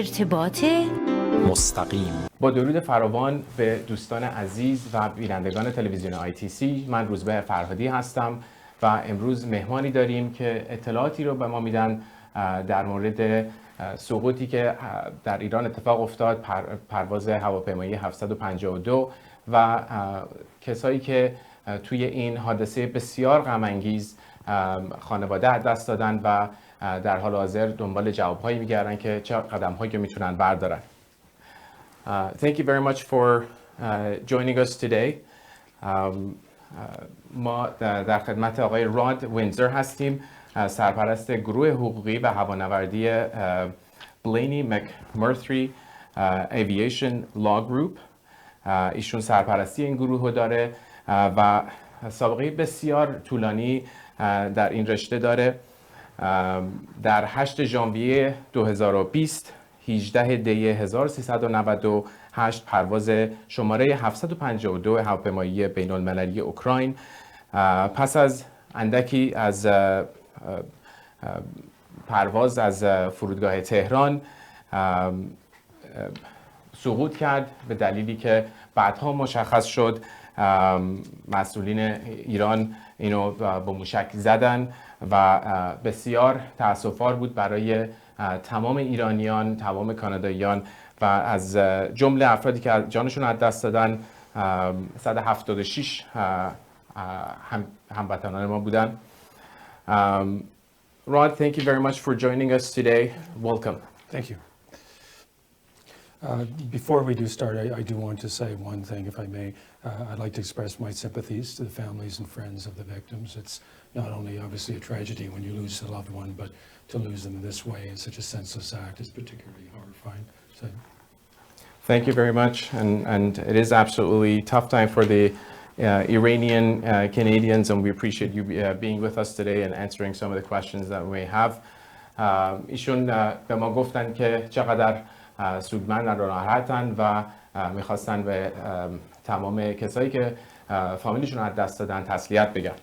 ارتباط مستقیم. با درود فراوان به دوستان عزیز و بینندگان تلویزیون ITC، من روزبه فرهادی هستم و امروز مهمانی داریم که اطلاعاتی رو به ما میدن در مورد سقوطی که در ایران اتفاق افتاد، پرواز هواپیمایی 752 و کسایی که توی این حادثه بسیار غم انگیز خانواده از دست دادن و در حال حاضر دنبال جوابهایی میگردن که چه قدم‌هایی میتونن بردارن. Thank you very much for joining us today. ما در خدمت آقای راد وینزور هستیم، سرپرست گروه حقوقی و هوانوردی Blaney McMurtry Aviation Law Group. ایشون سرپرستی این گروه داره و سابقه بسیار طولانی در این رشته داره. در 8 ژانویه 2020 18 دی 1398 پرواز شماره 752 هواپیمایی بین المللی اوکراین پس از اندکی از پرواز از فرودگاه تهران سقوط کرد، به دلیلی که بعدها مشخص شد مسئولین ایران اینو با موشک زدن و بسیار تأسف‌آور بود برای تمام ایرانیان، تمام کاناداییان و از جمله افرادی که جانشون از دست دادن 176 هموطنان ما بودن. Rod, thank you very much for joining us today. Welcome. Thank you. Before we do start, I do want to say one thing, if I may. I'd like to express my sympathies to the families and friends of the victims. It's not only obviously a tragedy when you lose a loved one, but to lose them in this way in such a senseless act is particularly horrifying. So. Thank you very much, and it is absolutely a tough time for the Iranian Canadians, and we appreciate you being with us today and answering some of the questions that we have. ایشون به ما گفتن که چقدر سودمند و ناراحتن و میخواستن به تمام کسایی که فامیلیشون از دست دادن تسلیت بگن.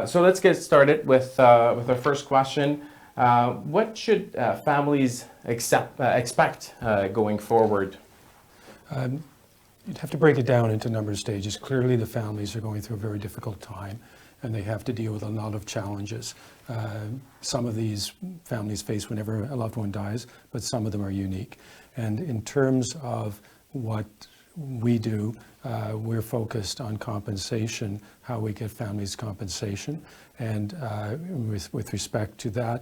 So let's get started with our first question. What should families expect going forward? You'd have to break it down into a number of stages. Clearly the families are going through a very difficult time and they have to deal with a lot of challenges. Some of these families face whenever a loved one dies, but some of them are unique. And in terms of what we do, we're focused on compensation, how we get families compensation. And with respect to that,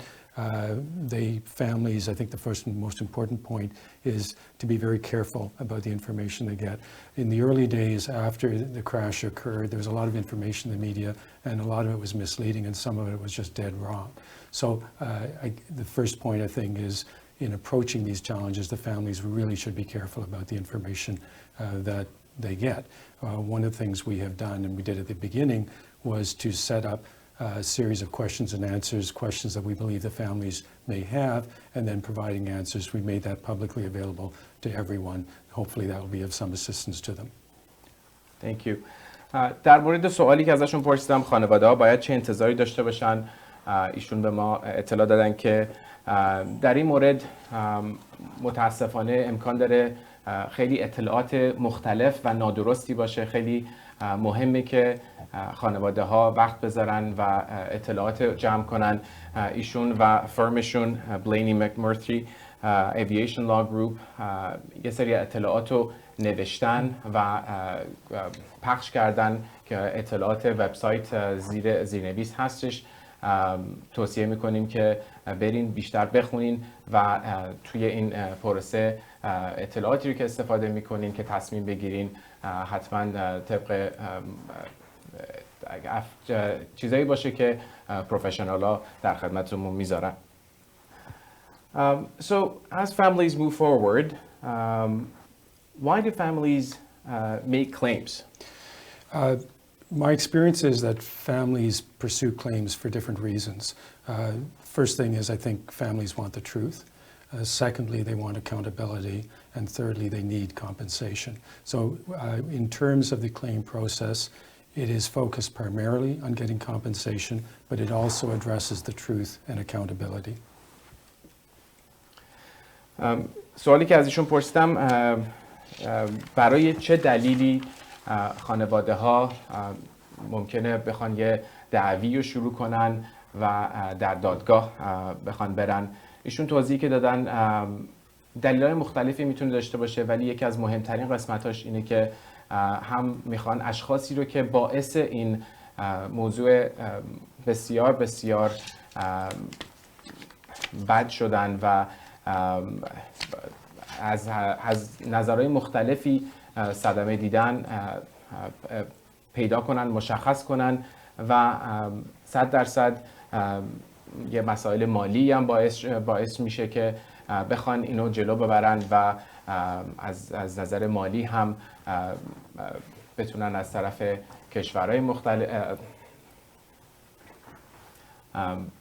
the families, I think the first and most important point is to be very careful about the information they get. In the early days after the crash occurred, there was a lot of information in the media and a lot of it was misleading and some of it was just dead wrong. So the first point I think is in approaching these challenges, the families really should be careful about the information that they get. One of the things we have done, and we did at the beginning, was to set up a series of questions and answers, questions that we believe the families may have, and then providing answers. We made that publicly available to everyone. Hopefully that will be of some assistance to them. Thank you. در مورد سوالی که ازشون پرسیدم، خانواده ها باید چه انتظاری داشته باشن؟ ایشون به ما اطلاع دادن که در این مورد متاسفانه امکان داره خیلی اطلاعات مختلف و نادرستی باشه. خیلی مهمه که خانواده ها وقت بذارن و اطلاعات جمع کنن. ایشون و فرمشون Blaney McMurtry Aviation Law Group یه سری اطلاعات رو نوشتن و پخش کردن که اطلاعات وبسایت زیرنویس هستش. توصیه میکنیم که برین بیشتر بخونین و توی این پروسه اطلاعاتی رو که استفاده میکنین که تصمیم بگیرین حتما طبق چیزایی باشه که پروفشنال ها در خدمتمون میذارن. So as families move forward, why do families make claims? My experience is that families pursue claims for different reasons. First thing is I think families want the truth. Secondly, they want accountability. And thirdly, they need compensation. So in terms of the claim process, it is focused primarily on getting compensation, but it also addresses the truth and accountability. سوالی که از ایشون پرسیدم برای چه دلیلی خانواده ها ممکنه بخوان یه دعوی رو شروع کنن و در دادگاه بخوان برن. ایشون توضیحی که دادن دلایل مختلفی میتونه داشته باشه، ولی یکی از مهمترین قسمتاش اینه که هم میخوان اشخاصی رو که باعث این موضوع بسیار بسیار بد شدن و از نظرهای مختلفی صدمه دیدن پیدا کنن، مشخص کنن و 100% یه مسائل مالی هم باعث میشه که بخوان اینو جلو ببرن و از نظر مالی هم بتونن از طرف کشورهای مختلف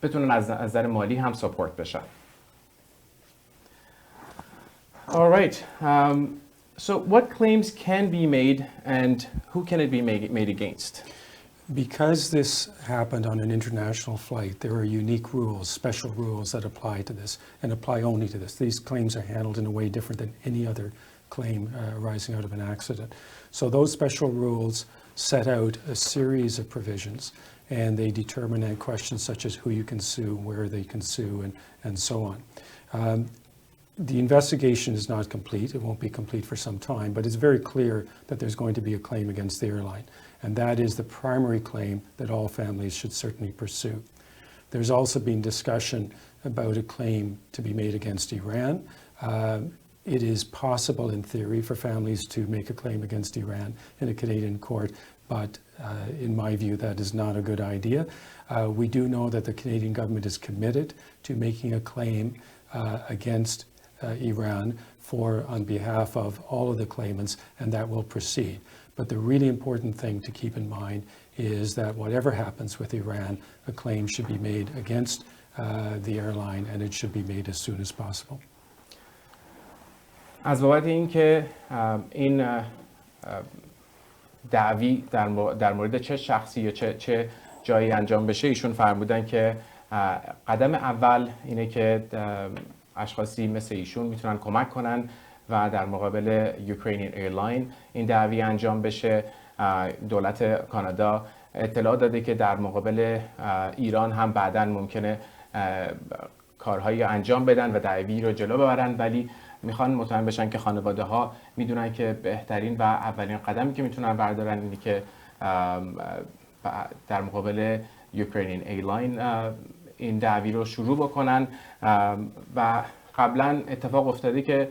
بتونن از نظر مالی هم ساپورت بشن. All right. So what claims can be made and who can it be made against? Because this happened on an international flight, there are unique rules, special rules that apply to this and apply only to this. These claims are handled in a way different than any other claim arising out of an accident. So those special rules set out a series of provisions, and they determine questions such as who you can sue, where they can sue, and so on. The investigation is not complete. It won't be complete for some time, but it's very clear that there's going to be a claim against the airline. And that is the primary claim that all families should certainly pursue. There's also been discussion about a claim to be made against Iran. It is possible in theory for families to make a claim against Iran in a Canadian court, but in my view that is not a good idea. We do know that the Canadian government is committed to making a claim against Iran on behalf of all of the claimants, and that will proceed. But the really important thing to keep in mind is that whatever happens with Iran, a claim should be made against the airline, and it should be made as soon as possible. از بابت اینکه این دعوی در مورد چه شخصی یا چه جایی انجام بشه، ایشون فرمودن که قدم اول اینه که اشخاصی مثل ایشون میتونن کمک کنن و در مقابل یوکراینین ایرلاین این دعوی انجام بشه. دولت کانادا اطلاع داده که در مقابل ایران هم بعداً ممکنه کارهایی انجام بدن و دعوی رو جلو ببرن، ولی میخوان مطمئن بشن که خانواده ها میدونن که بهترین و اولین قدمی که میتونن بردارن اینه که در مقابل یوکراینین ایرلاین این دعوی رو شروع بکنن و قبلا اتفاق افتاده که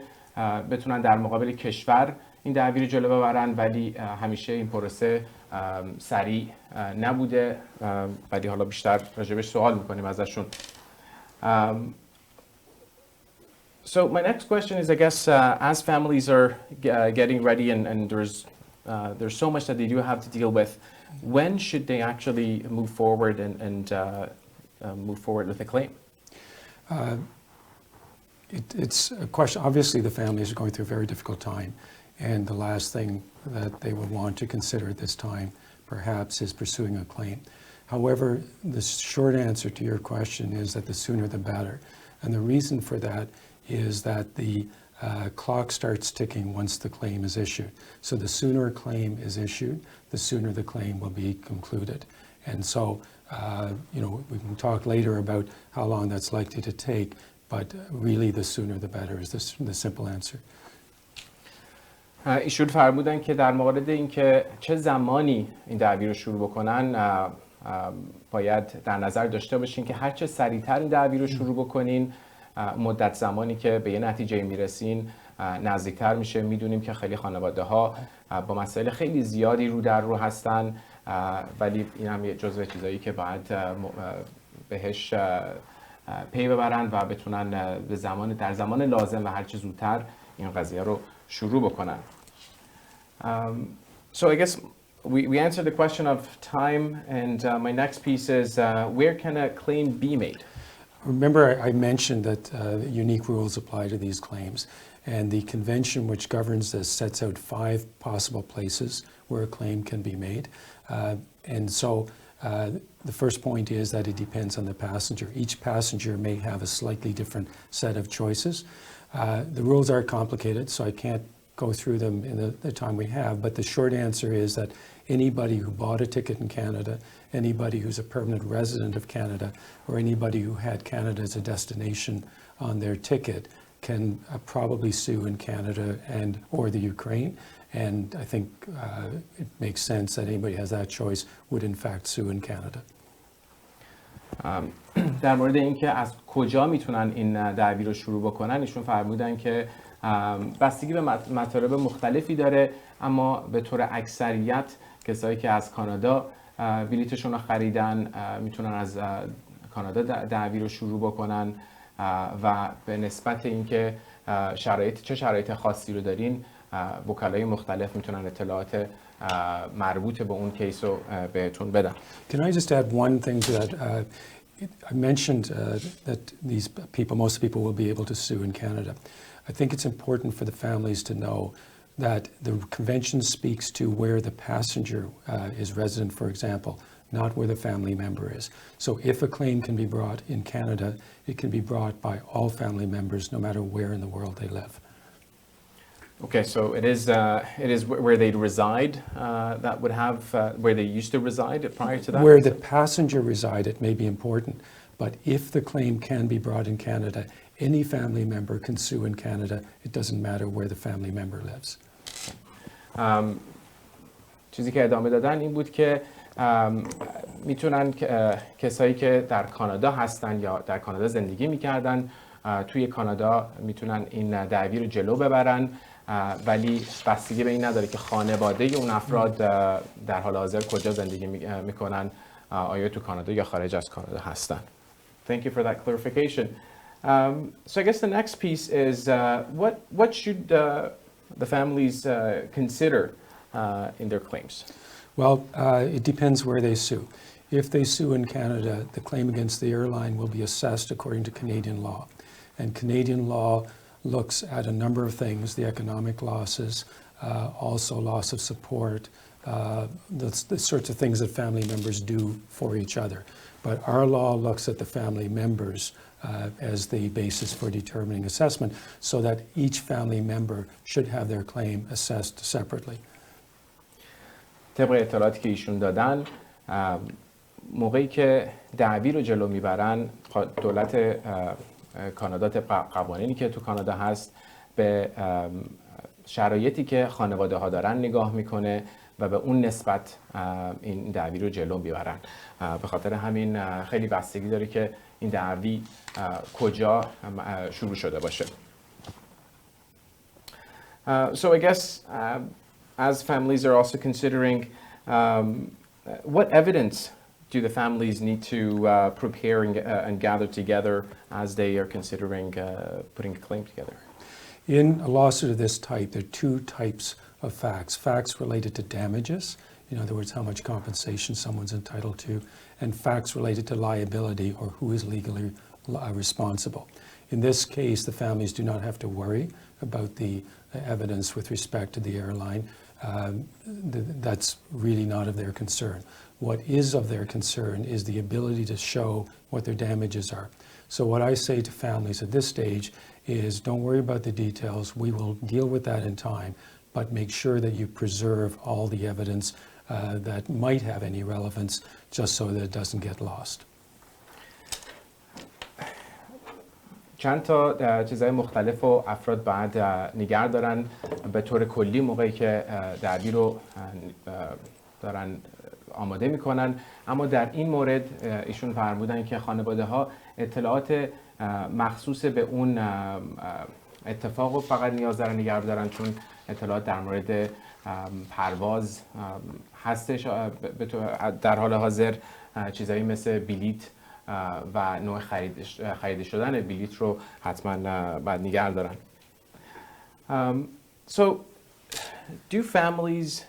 بتونن در مقابل کشور این دعوی رو جلو ببرن، ولی همیشه این پروسه سریع نبوده، ولی حالا بیشتر راجبش سوال میکنیم ازشون. So my next question is, I guess, as families are getting ready and there's so much that they do have to deal with, when should they actually move forward and move forward with a claim? It's a question. Obviously, the families are going through a very difficult time, and the last thing that they would want to consider at this time, perhaps, is pursuing a claim. However, the short answer to your question is that the sooner the better. And the reason for that is that the clock starts ticking once the claim is issued. So the sooner a claim is issued, the sooner the claim will be concluded. And so, we can talk later about how long that's likely to take, but really the sooner the better is the simple answer. ایشون فرمودن که در مورد اینکه چه زمانی این دعوی رو شروع بکنن باید در نظر داشته باشین که هر چه سریعتر این دعوی رو شروع بکنین مدت زمانی که به یه نتیجه میرسین نزدیکتر میشه. میدونیم که خیلی خانواده ها با مسائل خیلی زیادی رو در رو هستن، ولی این هم یه جزو چیزایی که باید بهش پی ببرن و بتونن در زمان لازم و هر چه زودتر این قضیه رو شروع بکنن. So I guess we answered the question of time, and my next piece is where can a claim be made? Remember, I mentioned that unique rules apply to these claims, and the convention which governs this sets out 5 possible places where a claim can be made. And so the first point is that it depends on the passenger. Each passenger may have a slightly different set of choices. The rules are complicated, so I can't go through them in the time we have, but the short answer is that anybody who bought a ticket in Canada, anybody who's a permanent resident of Canada, or anybody who had Canada as a destination on their ticket can probably sue in Canada and or the Ukraine. And I think it makes sense that anybody who has that choice would in fact sue in Canada. در مورد اینکه از کجا میتونن این دعوی رو شروع بکنن، ایشون فرمودن که بستگی به مطالب مختلفی داره، اما به طور اکثریت کسایی که از کانادا بلیتشون رو خریدن میتونن از کانادا دعوی رو شروع بکنن و به نسبت اینکه چه شرایط خاصی رو دارین، وکلای مختلف میتونن اطلاعات مربوط به اون کیس رو بهتون بدن. Can I just add one thing to that? I mentioned that these people, most people will be able to sue in Canada. I think it's important for the families to know that the convention speaks to where the passenger is resident, for example, not where the family member is. So if a claim can be brought in Canada, it can be brought by all family members, no matter where in the world they live. Okay, so it is where they reside that would have where they used to reside prior to that. Where the passenger reside, it may be important, but if the claim can be brought in Canada, any family member can sue in Canada. It doesn't matter where the family member lives. چیزی که ادامه دادن این بود که میتونن کسایی که در کانادا هستن یا در کانادا زندگی میکردن توی کانادا میتونن این دعوی رو جلو ببرن، ولی بستگی به این نداره که خانواده اون افراد در حال حاضر کجا زندگی میکنن، آیا تو کانادا یا خارج از کانادا هستن. Thank you for that clarification. So I guess the next piece is what should the families consider in their claims? Well, it depends where they sue. If they sue in Canada, the claim against the airline will be assessed according to Canadian law. And Canadian law looks at a number of things, the economic losses, also loss of support, the sorts of things that family members do for each other. But our law looks at the family members as the basis for determining assessment, so that each family member should have their claim assessed separately. طبق اطلاعاتی که ایشون دادن، موقعی که دعوی رو جلو میبرن، دولت کانادا طبق قوانینی که تو کانادا هست به شرایطی که خانواده ها دارن نگاه میکنه و به اون نسبت این دعوی رو جلو میبرن. به خاطر همین خیلی بستگی داره که این دعوی کجا شروع شده باشه. So I guess as families are also considering what evidence do the families need to prepare and gather together as they are considering putting a claim together? In a lawsuit of this type, there are two types of facts. Facts related to damages, in other words, how much compensation someone's entitled to, and facts related to liability or who is legally responsible. In this case, the families do not have to worry about the evidence with respect to the airline. That's really not of their concern. What is of their concern is the ability to show what their damages are. So what I say to families at this stage is don't worry about the details. We will deal with that in time, but make sure that you preserve all the evidence that might have any relevance, just so that it doesn't get lost. چند تا چیزهای مختلف و افراد باید نگه دارن به طور کلی موقعی که دعوی رو دارن آماده میکنن، اما در این مورد ایشون فرمودن که خانواده ها اطلاعات مخصوص به اون اتفاق رو فقط نیاز دارن نگه دارن، چون اطلاعات در مورد پرواز هستش در حال حاضر، چیزایی مثل بلیت و نوع خرید شدن بلیت رو حتما باید نگه دارن. So do families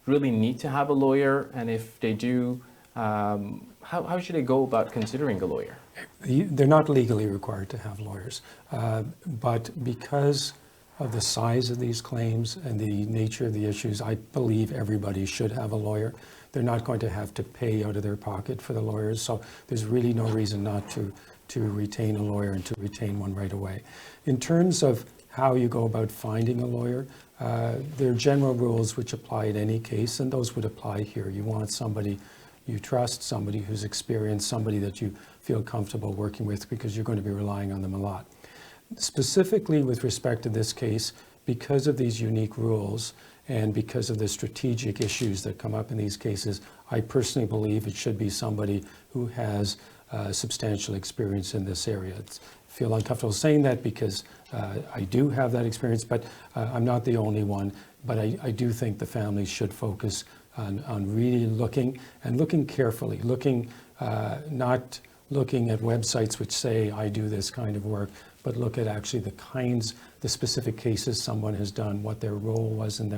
really need to have a lawyer, and if they do, how should they go about considering a lawyer? They're not legally required to have lawyers, but because of the size of these claims and the nature of the issues, I believe everybody should have a lawyer. They're not going to have to pay out of their pocket for the lawyers, so there's really no reason not to retain a lawyer and to retain one right away. In terms of how you go about finding a lawyer, there are general rules which apply in any case, and those would apply here. You want somebody you trust, somebody who's experienced, somebody that you feel comfortable working with because you're going to be relying on them a lot. Specifically with respect to this case, because of these unique rules and because of the strategic issues that come up in these cases, I personally believe it should be somebody who has substantial experience in this area. I feel uncomfortable saying that because I do have that experience, but I'm not the only one. But I do think the families should focus on really looking carefully, not looking at websites which say, I do this kind of work, but look at actually the specific cases someone has done, what their role was in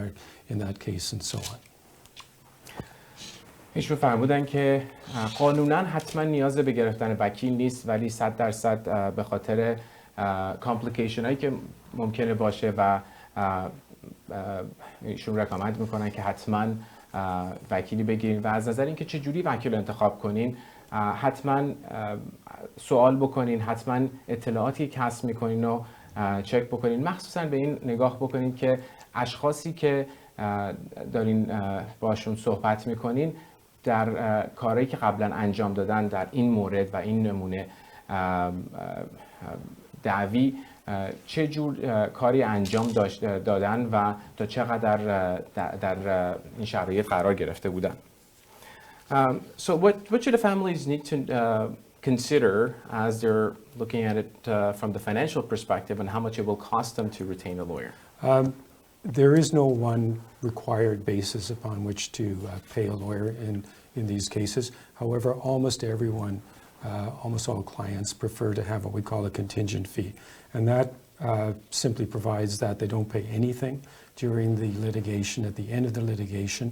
that case, and so on. ایشون فرمودن که قانونا حتما نیاز به گرفتن وکیل نیست، ولی 100% به خاطر کامپلیکیشن هایی که ممکنه باشه و ایشون رکامند میکنن که حتما وکیلی بگیرین و از نظر اینکه چه جوری وکیل رو انتخاب کنین حتما سوال بکنین، حتما اطلاعاتی کسب میکنین و چک بکنین، مخصوصا به این نگاه بکنین که اشخاصی که دارین باشون صحبت میکنین در کارهایی که قبلا انجام دادن در این مورد و این نمونه دعوی چه جور کاری انجام دادن و تا چقدر در این شرایط قرار گرفته بودن. So what should the families need to consider as they're looking at it from the financial perspective and how much it will cost them to retain a lawyer? There is no one required basis upon which to pay a lawyer in these cases. However, almost all clients prefer to have what we call a contingent fee. And that simply provides that they don't pay anything during the litigation. At the end of the litigation,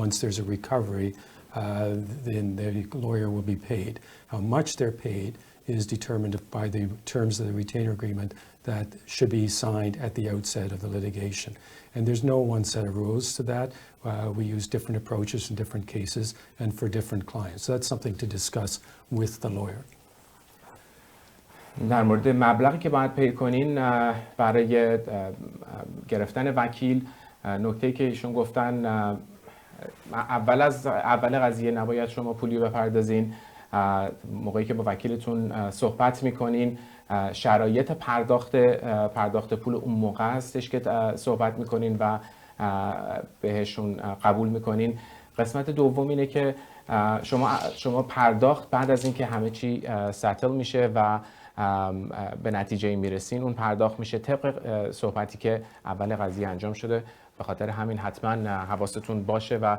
once there's a recovery, then the lawyer will be paid. How much they're paid is determined by the terms of the retainer agreement that should be signed at the outset of the litigation. And there's no one set of rules to that. We use different approaches in different cases and for different clients. So that's something to discuss with the lawyer. در مورد مبلغی که باید پی کنین برای گرفتن وکیل، نکته‌ای که ایشون گفتن اول قضیه نباید شما پولی بپردازین. موقعی که با وکیلتون صحبت میکنین شرایط پرداخت پول اون موقع هستش که صحبت میکنین و بهشون قبول میکنین. قسمت دوم اینه که شما پرداخت بعد از اینکه همه چی ستل میشه و به نتیجه میرسین، اون پرداخت میشه طبق صحبتی که اول قضیه انجام شده. به خاطر همین حتما حواستون باشه و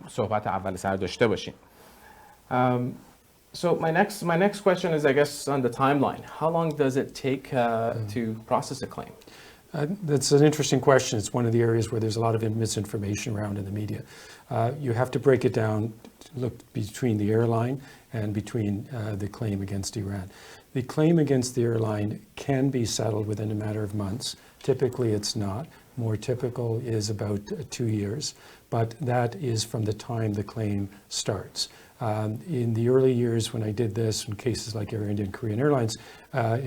صحبت اول سر داشته باشین. So my next question is, I guess, on the timeline. How long does it take to process a claim? That's an interesting question. It's one of the areas where there's a lot of misinformation around in the media. You have to break it down, look between the airline and between the claim against Iran. The claim against the airline can be settled within a matter of months. Typically, it's not. More typical is about 2 years, but that is from the time the claim starts. In the early years when I did this, in cases like Air India and Korean Airlines,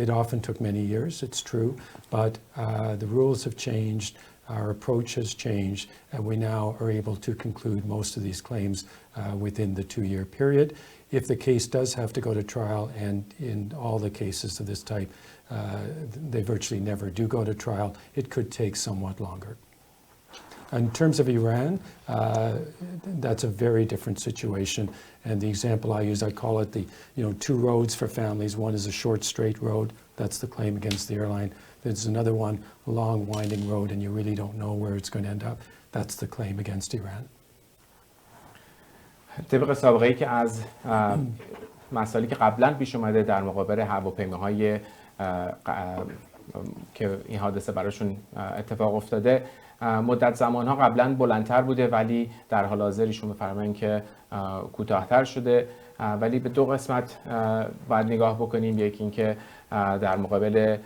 it often took many years, it's true, but the rules have changed, our approach has changed, and we now are able to conclude most of these claims within the 2-year period. If the case does have to go to trial, and in all the cases of this type, they virtually never do go to trial, it could take somewhat longer. In terms of Iran, that's a very different situation. And the example I use, I call it the 2 roads for families. One is a short, straight road. That's the claim against the airline. There's another one, a long, winding road, and you really don't know where it's going to end up. That's the claim against Iran. طبق سابقه‌ای که از مسائلی که قبلا پیش اومده در مقابل هواپیماهای که این حادثه براشون اتفاق افتاده، مدت زمانها قبلا بلندتر بوده ولی در حال حاضر ایشون می‌فرمایند که کوتاه‌تر شده. ولی به 2 قسمت باید نگاه بکنیم. یکی این که در مقابل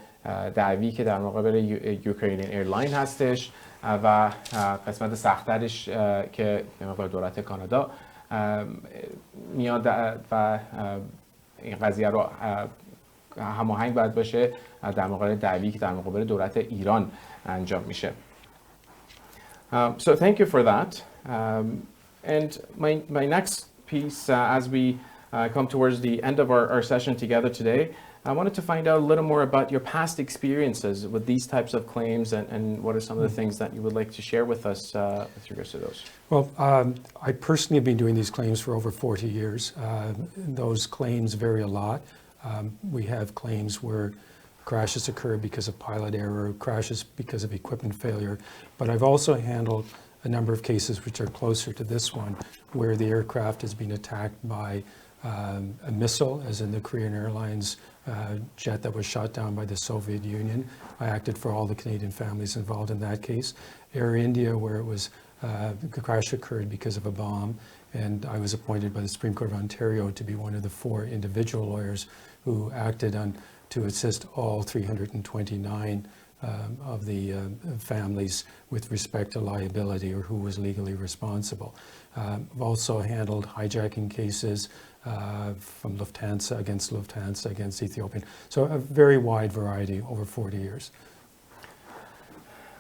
دعوی که در مقابل اوکراین ایرلاین هستش و قسمت سخت‌ترش که در مقابل دولت کانادا میاد و این قضیه رو هماهنگ باید باشه در مقابل دعوی که در مقابل دولت ایران انجام میشه. So thank you for that. And my next piece, as we come towards the end of our session together today, I wanted to find out a little more about your past experiences with these types of claims and what are some of the things that you would like to share with us with regards to those. Well, I personally have been doing these claims for over 40 years. Those claims vary a lot. We have claims where crashes occur because of pilot error, crashes because of equipment failure, but I've also handled a number of cases which are closer to this one, where the aircraft has been attacked by a missile, as in the Korean Airlines jet that was shot down by the Soviet Union. I acted for all the Canadian families involved in that case. Air India, where it was the crash occurred because of a bomb, and I was appointed by the Supreme Court of Ontario to be one of the 4 individual lawyers who acted to assist all 329 of the families with respect to liability or who was legally responsible. I've also handled hijacking cases from Lufthansa, against Ethiopian. So a very wide variety over 40 years.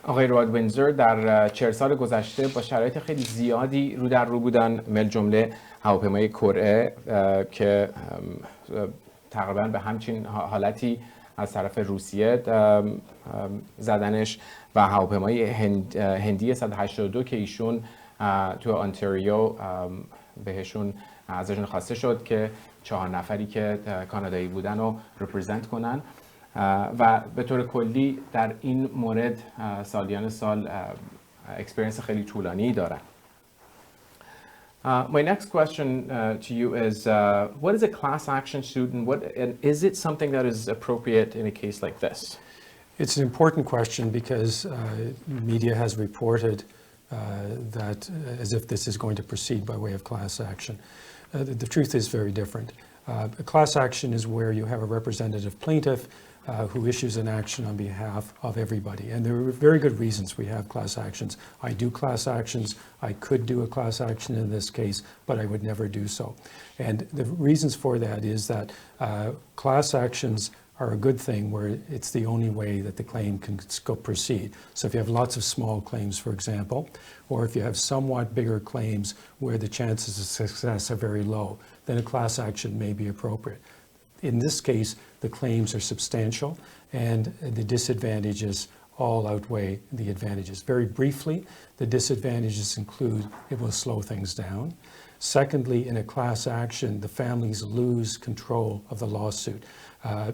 آقای رواد وینزور در 40 سال گذشته با شرایط خیلی زیادی رو در رو بودن، مل جمله هواپیمای کره که تقریبا به همچین حالتی از طرف روسیه زدنش و هواپیمای هندی 182 که ایشون تو آنتاریو بهشون ازشون خواسته شد که 4 نفری که کانادایی بودن رو رپرزنت کنن و به طور کلی در این مورد سالیان سال اکسپریانس خیلی طولانی دارن. My next question to you is, what is a class action suit and is it something that is appropriate in a case like this? It's an important question because media has reported that as if this is going to proceed by way of class action. The truth is very different. A class action is where you have a representative plaintiff who issues an action on behalf of everybody. And there are very good reasons we have class actions. I do class actions. I could do a class action in this case, but I would never do so. And the reasons for that is that class actions are a good thing where it's the only way that the claim can proceed. So if you have lots of small claims, for example, or if you have somewhat bigger claims where the chances of success are very low, then a class action may be appropriate. In this case, the claims are substantial and the disadvantages all outweigh the advantages. Very briefly, the disadvantages include it will slow things down. Secondly, in a class action, the families lose control of the lawsuit.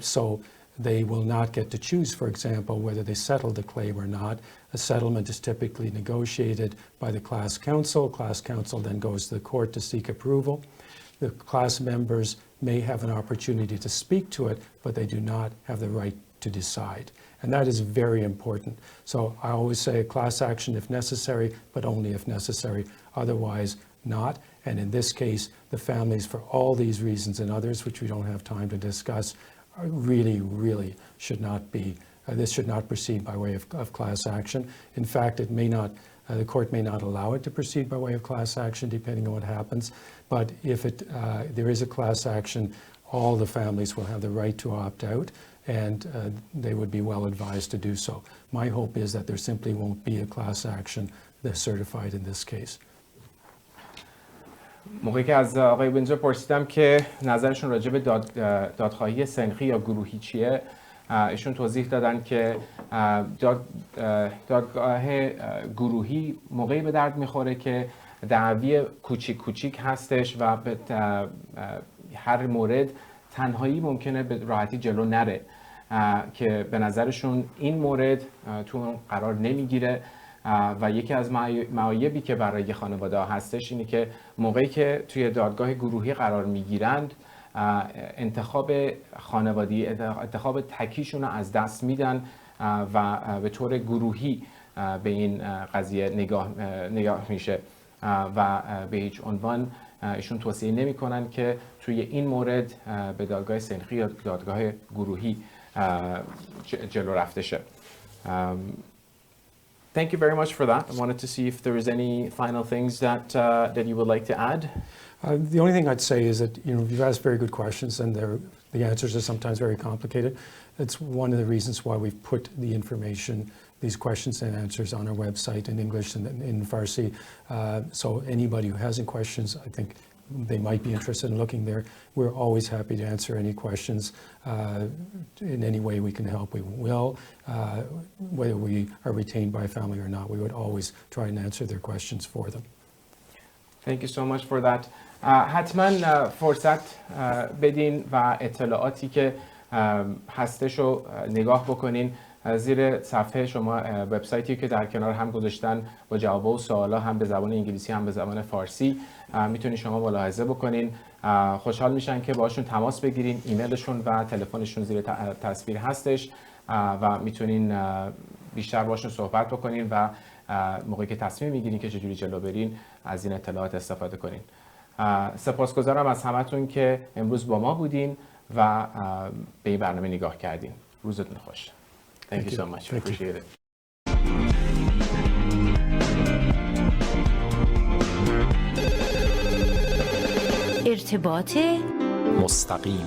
So they will not get to choose, for example, whether they settle the claim or not. A settlement is typically negotiated by the class counsel. Class counsel then goes to the court to seek approval. The class members may have an opportunity to speak to it, but they do not have the right to decide. And that is very important. So I always say a class action if necessary, but only if necessary, otherwise not. And in this case, the families, for all these reasons and others, which we don't have time to discuss, really should not be, this should not proceed by way of class action. In fact, it may not, the court may not allow it to proceed by way of class action, depending on what happens. But if there is a class action, all the families will have the right to opt out, and they would be well advised to do so. My hope is that there simply won't be a class action that's certified in this case. موقعی که از آقای وینزور پرسیدم که نظرشون راجع به دادخواهی سنخی یا گروهی چیه، ایشون توضیح دادن که دادگاه گروهی موقعی به درد میخوره که دعوی کوچیک هستش و به هر مورد تنهایی ممکنه به راحتی جلو نره، که به نظرشون این مورد تو اون قرار نمیگیره و یکی از معایبی که برای خانواده ها هستش اینه که موقعی که توی دادگاه گروهی قرار میگیرند انتخاب خانوادی، انتخاب تکیشون رو از دست میدن و به طور گروهی به این قضیه نگاه میشه و به هیچ عنوان ایشون توصیه نمی کنن که توی این مورد به دادگاه سنخی یا دادگاه گروهی جلو رفته شه. Thank you very much for that. I wanted to see if there was any final things that you would like to add. The only thing I'd say is that you've asked very good questions, and the answers are sometimes very complicated. It's one of the reasons why we've put the information, these questions and answers, on our website in English and in Farsi. So anybody who has any questions, I think they might be interested in looking there. We're always happy to answer any questions in any way we can help. We will, whether we are retained by a family or not, we would always try and answer their questions for them. Thank you so much for that. حتما فرصت بدین و اطلاعاتی که هستش رو نگاه بکنین. زیر صفحه شما وبسایتی که در کنار هم گذاشتن با جواب و سوالا، هم به زبان انگلیسی هم به زبان فارسی، میتونید شما ملاحظه بکنین. خوشحال میشن که باشون تماس بگیرین. ایمیلشون و تلفنشون زیر تصویر هستش و میتونین بیشتر باشون صحبت بکنین و موقعی که تصمیم میگیرین که چجوری جلو برین از این اطلاعات استفاده کنین. سپاسگزارم از همتون که امروز با ما بودین و به این برنامه نگاه کردین. روزتون خوش. Thank you so much. We appreciate it. مستقیم